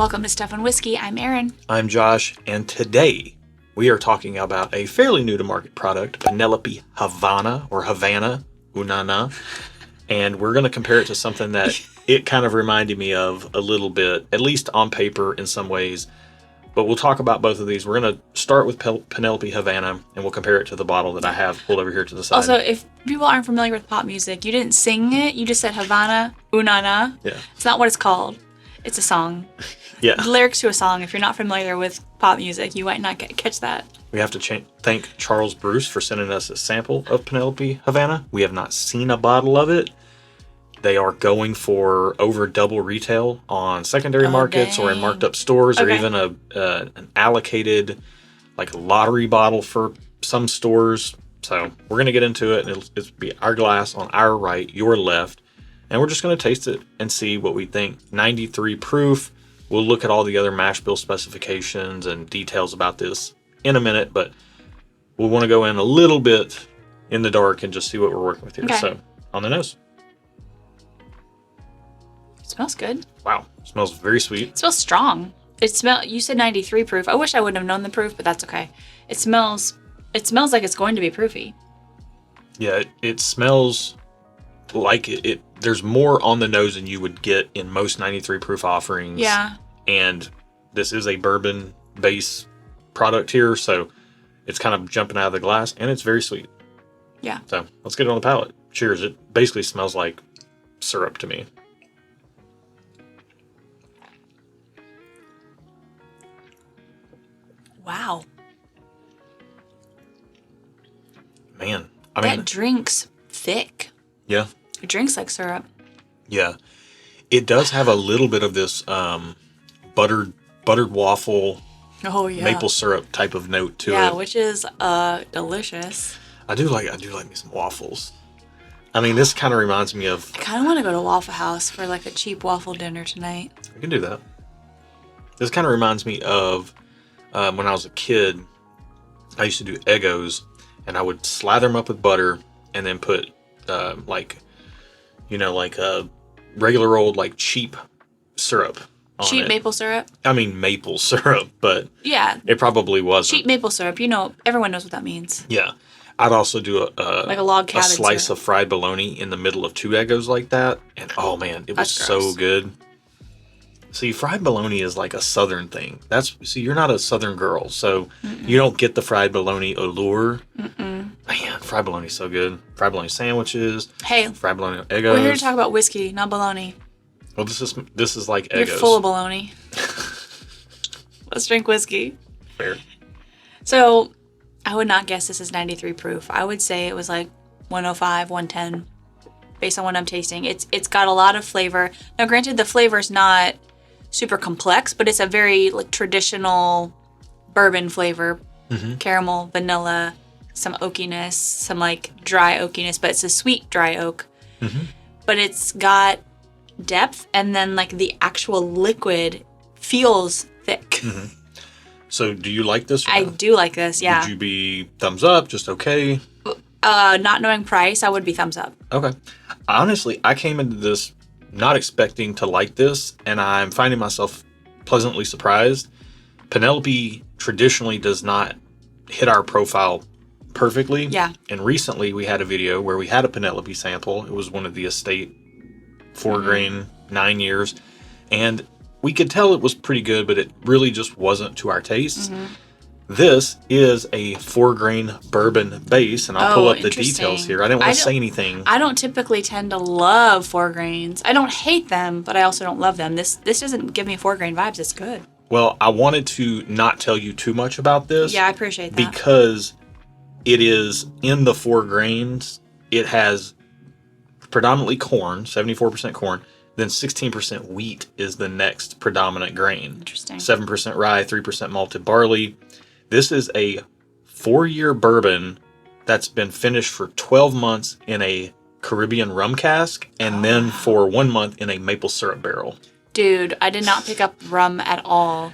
Welcome to Stuff and Whiskey. I'm Erin. I'm Josh, and today we are talking about a fairly new to market product, Penelope Havana, or Havana, Unana. And we're going to compare it to something that it kind of reminded me of a little bit, at least on paper in some ways. But we'll talk about both of these. We're going to start with Penelope Havana, and we'll compare it to the bottle that I have pulled over here to the side. Also, if people aren't familiar with pop music, you didn't sing it. You just said Havana, Unana. Yeah. It's not what it's called. It's a song. Yeah. The lyrics to a song. If you're not familiar with pop music, you might not catch that. We have to thank Charles Bruce for sending us a sample of Penelope Havana. We have not seen a bottle of it. They are going for over double retail on secondary markets or in marked up stores, or even an allocated like lottery bottle for some stores. So we're going to get into it, and it'll be our glass on our right, your left, and we're just going to taste it and see what we think. 93 proof. We'll look at all the other mash bill specifications and details about this in a minute, but we'll want to go in a little bit in the dark and just see what we're working with here. Okay. So on the nose. It smells good. Wow, it smells very sweet. It smells strong. You said 93 proof. I wish I wouldn't have known the proof, but that's okay. It smells like it's going to be proofy. Yeah, it smells like it. There's more on the nose than you would get in most 93 proof offerings. Yeah. And this is a bourbon base product here, so it's kind of jumping out of the glass, and it's very sweet. Yeah. So let's get it on the palate. Cheers. It basically smells like syrup to me. Wow. Man, That drink's thick. Yeah. It drinks like syrup. Yeah. It does have a little bit of this buttered waffle, maple syrup type of note to it. Yeah, which is delicious. I do like me some waffles. I mean, this kind of reminds me of... I kind of want to go to Waffle House for like a cheap waffle dinner tonight. We can do that. This kind of reminds me of when I was a kid. I used to do Eggos, and I would slather them up with butter and then put a regular old like cheap syrup on Cheap it. maple syrup? I mean maple syrup, but yeah, it probably wasn't. Cheap maple syrup. Everyone knows what that means. Yeah. I'd also do like a log cabin slice syrup. of fried bologna in the middle of two Eggos like that, and oh man, it was so good. See, fried bologna is like a southern thing. You're not a southern girl, so you don't get the fried bologna allure. Man, fried bologna is so good. Fried bologna sandwiches. Hey, fried bologna Eggos. we're here to talk about whiskey, not bologna. Well, this is like Eggos. You're full of bologna. Let's drink whiskey. Fair. So, I would not guess this is 93 proof. I would say it was like 105, 110, based on what I'm tasting. It's got a lot of flavor. Now, granted, the flavor's not super complex, but it's a very like traditional bourbon flavor. Caramel, vanilla, some oakiness, some like dry oakiness, but it's a sweet dry oak. But it's got depth, and then like the actual liquid feels thick. So do you like this? I do like this, yeah. Would you be thumbs up, just okay? Not knowing price, I would be thumbs up. Okay. Honestly, I came into this not expecting to like this, and I'm finding myself pleasantly surprised. Penelope traditionally does not hit our profile perfectly. Yeah. And recently we had a video where we had a Penelope sample. It was one of the estate 4-grain, 9 years. And we could tell it was pretty good, but it really just wasn't to our tastes. This is a 4-grain bourbon base, and I'll pull up the details here. I didn't want to say anything. I don't typically tend to love 4 grains. I don't hate them, but I also don't love them. This doesn't give me 4-grain vibes. It's good. Well, I wanted to not tell you too much about this. Yeah, I appreciate that. Because it is in the 4 grains. It has predominantly corn, 74% corn. Then 16% wheat is the next predominant grain. Interesting. 7% rye, 3% malted barley. This is a 4-year bourbon that's been finished for 12 months in a Caribbean rum cask, and then for 1 month in a maple syrup barrel. Dude, I did not pick up rum at all.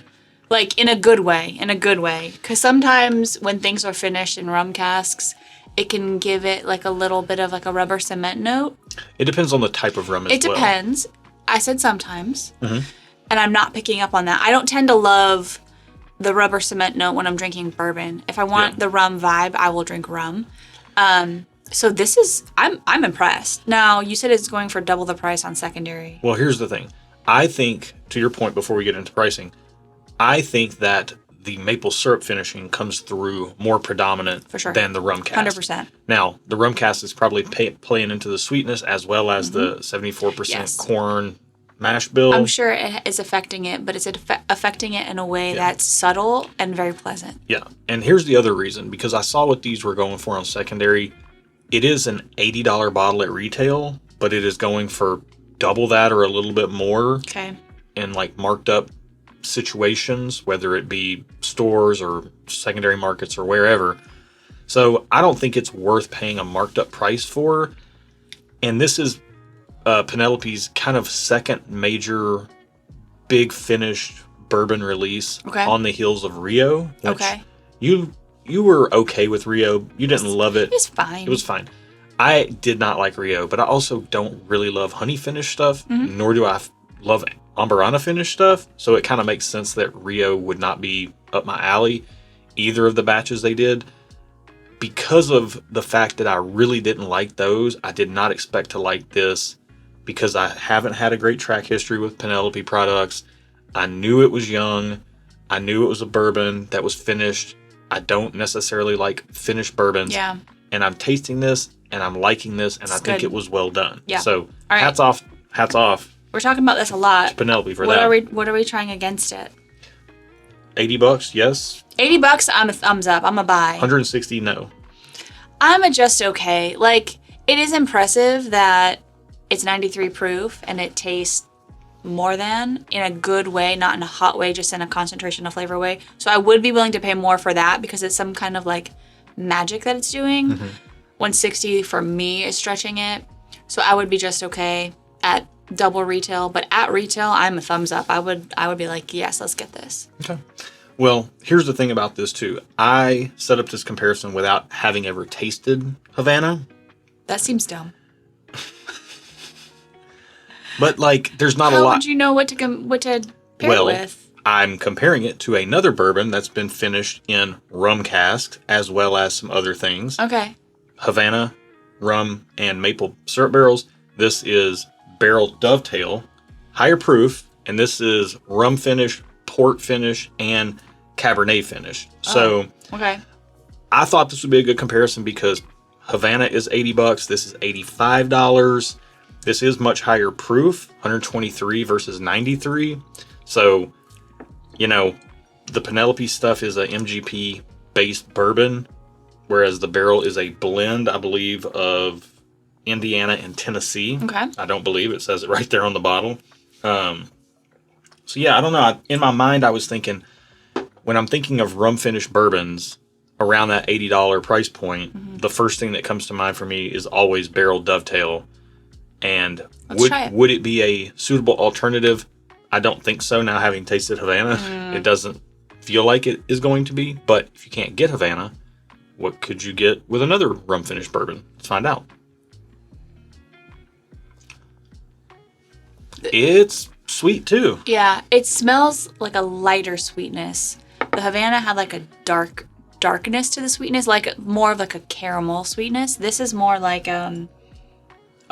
Like, in a good way. Because sometimes when things are finished in rum casks, it can give it like a little bit of like a rubber cement note. It depends on the type of rum as well. It depends. I said sometimes. and I'm not picking up on that. I don't tend to love the rubber cement note when I'm drinking bourbon. If I want the rum vibe, I will drink rum. So this is, I'm impressed. Now, you said it's going for double the price on secondary. Well, here's the thing. I think, to your point before we get into pricing, I think that the maple syrup finishing comes through more predominant than the rum cask. 100%. Now, the rum cask is probably playing into the sweetness as well as the 74% corn mash bill. I'm sure it is affecting it, but it's affecting it in a way that's subtle and very pleasant. Yeah. And here's the other reason, because I saw what these were going for on secondary. It is an $80 bottle at retail, but it is going for double that or a little bit more. Okay. In like marked up situations, whether it be stores or secondary markets or wherever. So I don't think it's worth paying a marked up price for. And this is Penelope's kind of second major big finished bourbon release on the heels of Rio. You were okay with Rio. You didn't love it. It was fine. It was fine. I did not like Rio, but I also don't really love honey finished stuff, nor do I love Ambarana finished stuff. So it kind of makes sense that Rio would not be up my alley, either of the batches they did. Because of the fact that I really didn't like those, I did not expect to like this because I haven't had a great track history with Penelope products. I knew it was young. I knew it was a bourbon that was finished. I don't necessarily like finished bourbons. Yeah. And I'm tasting this and I'm liking this and I think it was well done. Yeah. So hats off. We're talking about this a lot. Penelope for that. What are we trying against it? $80, yes. $80, I'm a thumbs up. I'm a buy. 160, no. I'm a just okay. Like, it is impressive that it's 93 proof and it tastes more than in a good way, not in a hot way, just in a concentration of flavor way. So I would be willing to pay more for that because it's some kind of like magic that it's doing. 160 for me is stretching it. So I would be just okay at double retail, but at retail, I'm a thumbs up. I would be like, yes, let's get this. Okay. Well, here's the thing about this too. I set up this comparison without having ever tasted Havana. That seems dumb. But like, there's not a lot. How would you know what to pair it with? I'm comparing it to another bourbon that's been finished in rum casks as well as some other things. Okay. Havana, rum, and maple syrup barrels. This is barrel Dovetail, higher proof, and this is rum finish, port finish, and Cabernet finish. So I thought this would be a good comparison because Havana is $80. This is $85. This is much higher proof, 123 versus 93. So, you know, the Penelope stuff is a MGP based bourbon, whereas the barrel is a blend, I believe, of Indiana and Tennessee. Okay. I don't believe it says it right there on the bottle. So yeah, I don't know. In my mind, I was thinking, when I'm thinking of rum finished bourbons around that $80 price point, the first thing that comes to mind for me is always barrel Dovetail. And would it be a suitable alternative? I don't think so. Now, having tasted Havana, it doesn't feel like it is going to be. But if you can't get Havana, what could you get with another rum finished bourbon? Let's find out. It's sweet too. Yeah, it smells like a lighter sweetness. The Havana had like a darkness to the sweetness, like more of like a caramel sweetness. This is more like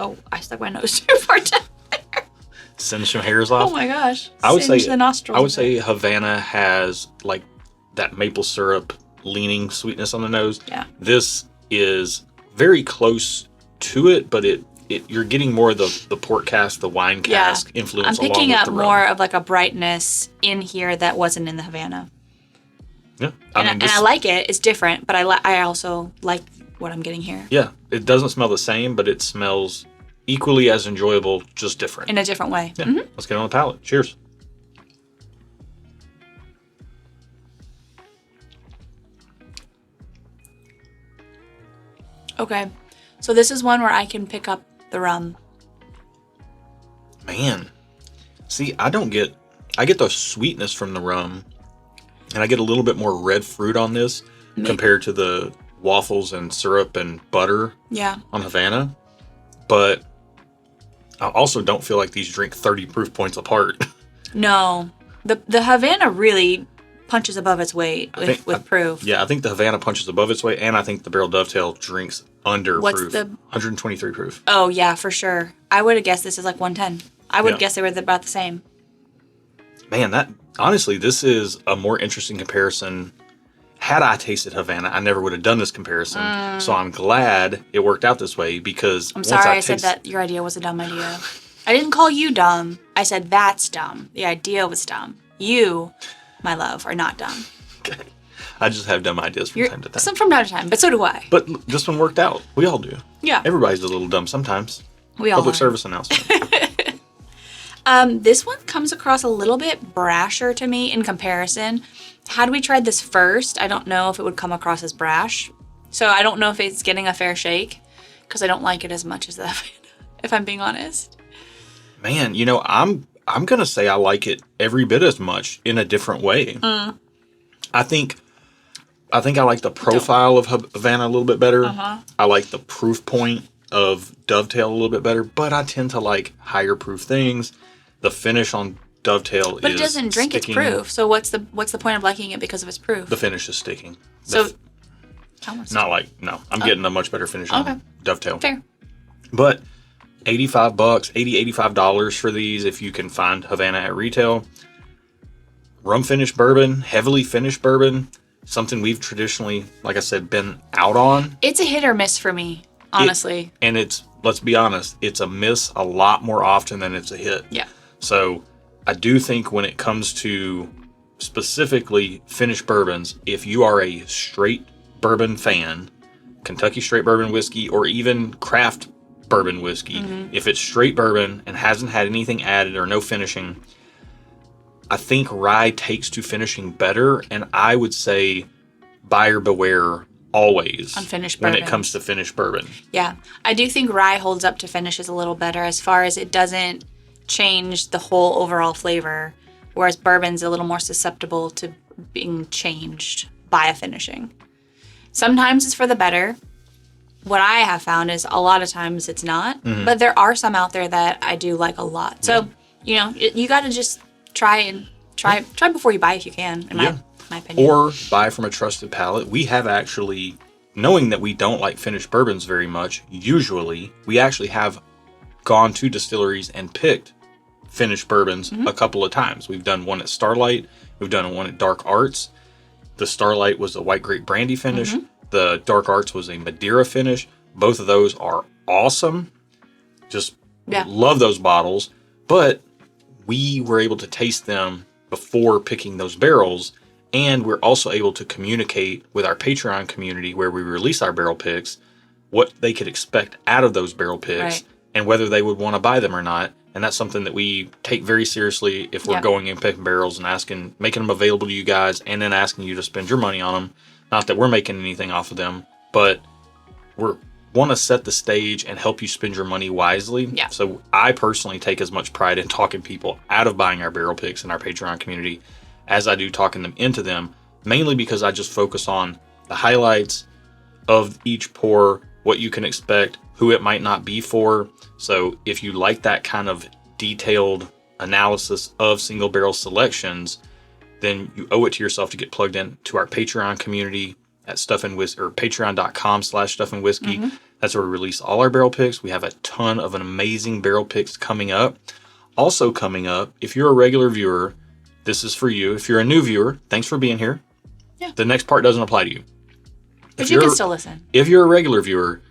oh, I stuck my nose too far down there. Send some hairs off. Oh my gosh. I would say the nostrils. I would say Havana has like that maple syrup leaning sweetness on the nose. Yeah. This is very close to it, but you're getting more of the port cask, the wine cask influence. I'm picking along up with the more rum. of like a brightness in here that wasn't in the Havana. Yeah. And I like it. It's different, but I also like what I'm getting here. Yeah. It doesn't smell the same, but it smells equally as enjoyable, just different. In a different way. Yeah. Let's get on the palate. Cheers. Okay. So this is one where I can pick up the rum. Man. See, I get the sweetness from the rum, and I get a little bit more red fruit on this compared to the waffles and syrup and butter on Havana. But I also don't feel like these drink 30 proof points apart. No. The Havana really punches above its weight with proof. Yeah, I think the Havana punches above its weight, and I think the Barrel Dovetail drinks under What's proof. 123 proof. Oh, yeah, for sure. I would have guessed this is like 110. I would guess they were about the same. Man, honestly, this is a more interesting comparison. Had I tasted Havana, I never would have done this comparison. So I'm glad it worked out this way because I'm sorry I said that your idea was a dumb idea. I didn't call you dumb. I said that's dumb. The idea was dumb. You, my love, are not dumb. Okay. I just have dumb ideas from time to time. Some from time to time, but so do I. But this one worked out. We all do. Yeah. Everybody's a little dumb sometimes. We all Public are. service announcement. This one comes across a little bit brasher to me in comparison. Had we tried this first, I don't know if it would come across as brash. So I don't know if it's getting a fair shake because I don't like it as much as the Havana, if I'm being honest. Man, I'm going to say I like it every bit as much in a different way. I think I like the profile of Havana a little bit better. I like the proof point of Dovetail a little bit better, but I tend to like higher proof things. The finish on Dovetail is But it doesn't drink sticking. its proof, so what's the point of liking it because of its proof? The finish is sticking. I'm getting a much better finish on Dovetail. Fair. But $85, $85 for these if you can find Havana at retail. Rum finished bourbon, heavily finished bourbon, something we've traditionally, like I said, been out on. It's a hit or miss for me, honestly. Let's be honest, it's a miss a lot more often than it's a hit. Yeah. So I do think when it comes to specifically finished bourbons, if you are a straight bourbon fan, Kentucky straight bourbon whiskey, or even craft bourbon whiskey, if it's straight bourbon and hasn't had anything added or no finishing, I think rye takes to finishing better, and I would say buyer beware always on finished when bourbons. it comes to finished bourbon. Yeah. I do think rye holds up to finishes a little better as far as it doesn't change the whole overall flavor, whereas bourbon's a little more susceptible to being changed by a finishing. Sometimes it's for the better. What I have found is a lot of times it's not, but there are some out there that I do like a lot. So, you got to just try before you buy if you can, in my opinion. Or buy from a trusted palate. We have actually, knowing that we don't like finished bourbons very much, usually we actually have gone to distilleries and picked finished bourbons a couple of times. We've done one at Starlight. We've done one at Dark Arts. The Starlight was a white grape brandy finish. The Dark Arts was a Madeira finish. Both of those are awesome. Just love those bottles. But we were able to taste them before picking those barrels. And we're also able to communicate with our Patreon community where we release our barrel picks, what they could expect out of those barrel picks and whether they would want to buy them or not. And that's something that we take very seriously if we're going and picking barrels and making them available to you guys and then asking you to spend your money on them. Not that we're making anything off of them, but we want to set the stage and help you spend your money wisely. Yeah. So I personally take as much pride in talking people out of buying our barrel picks in our Patreon community as I do talking them into them, mainly because I just focus on the highlights of each pour, what you can expect, who it might not be for. So if you like that kind of detailed analysis of single barrel selections, then you owe it to yourself to get plugged in to our Patreon community at patreon.com/stuffandwhiskey. That's where we release all our barrel picks. We have a ton of amazing barrel picks coming up. Also coming up, if you're a regular viewer, this is for you. If you're a new viewer, thanks for being here. Yeah. The next part doesn't apply to you. But you can still listen. If you're a regular viewer,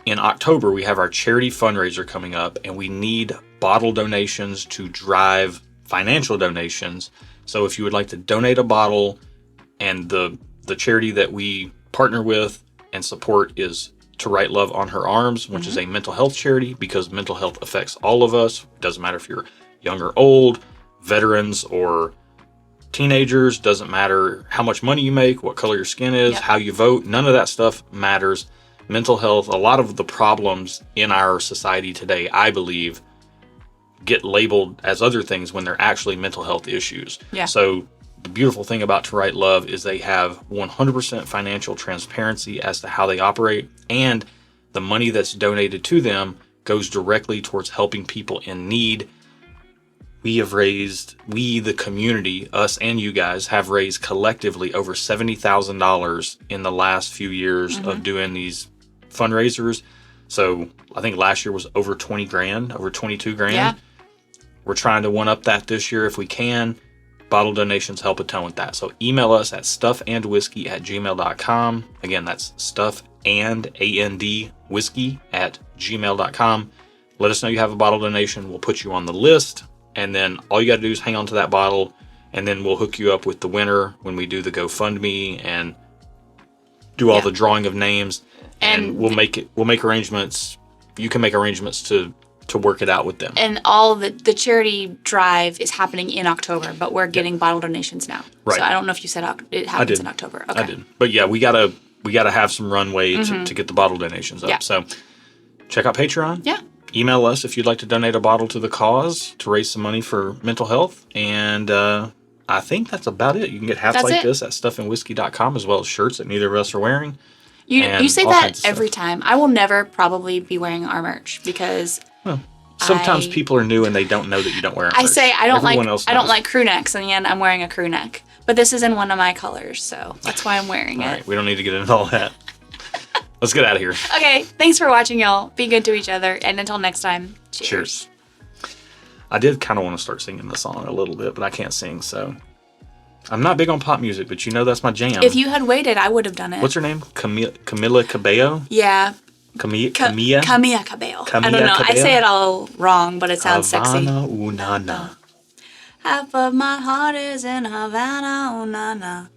in October, we have our charity fundraiser coming up, and we need bottle donations to drive financial donations. So if you would like to donate a bottle, and the charity that we partner with and support is To Write Love on Her Arms, which is a mental health charity, because mental health affects all of us. It doesn't matter if you're young or old, veterans or teenagers, doesn't matter how much money you make, what color your skin is, how you vote, none of that stuff matters. Mental health, a lot of the problems in our society today, I believe, get labeled as other things when they're actually mental health issues. Yeah. So the beautiful thing about To Write Love is they have 100% financial transparency as to how they operate, and the money that's donated to them goes directly towards helping people in need. we, the community, us and you guys, have raised collectively over $70,000 in the last few years of doing these fundraisers. So I think last year was over 20 grand, over 22 grand. Yeah. We're trying to one up that this year if we can. Bottle donations help a ton with that. So email us at stuffandwhiskey@gmail.com. Again, that's stuffandwhiskey@gmail.com. Let us know you have a bottle donation. We'll put you on the list. And then all you got to do is hang on to that bottle. And then we'll hook you up with the winner when we do the GoFundMe and do all the drawing of names. And we'll make arrangements. You can make arrangements to work it out with them. And all the charity drive is happening in October, but we're getting bottle donations now. Right. So I don't know if you said it happens in October. Okay. I did. But yeah, we gotta have some runway to get the bottle donations up. Yeah. So check out Patreon. Yeah. Email us if you'd like to donate a bottle to the cause to raise some money for mental health. And I think that's about it. You can get hats like this at stuffandwhiskey.com, as well as shirts that neither of us are wearing. You say that every time. I will never probably be wearing our merch because sometimes people are new and they don't know that you don't wear our merch. I say I don't like crew necks, and yet I'm wearing a crew neck. But this is in one of my colors, so that's why I'm wearing it. All right, we don't need to get into all that. Let's get out of here. Okay, thanks for watching, y'all. Be good to each other, and until next time, cheers. I did kind of want to start singing the song a little bit, but I can't sing, so... I'm not big on pop music, but you know that's my jam. If you had waited, I would have done it. What's her name? Camila Cabello? Yeah. Camilla Cabello. I don't know. I say it all wrong, but it sounds sexy. Havana, ooh, na, na. Half of my heart is in Havana, ooh, na, na.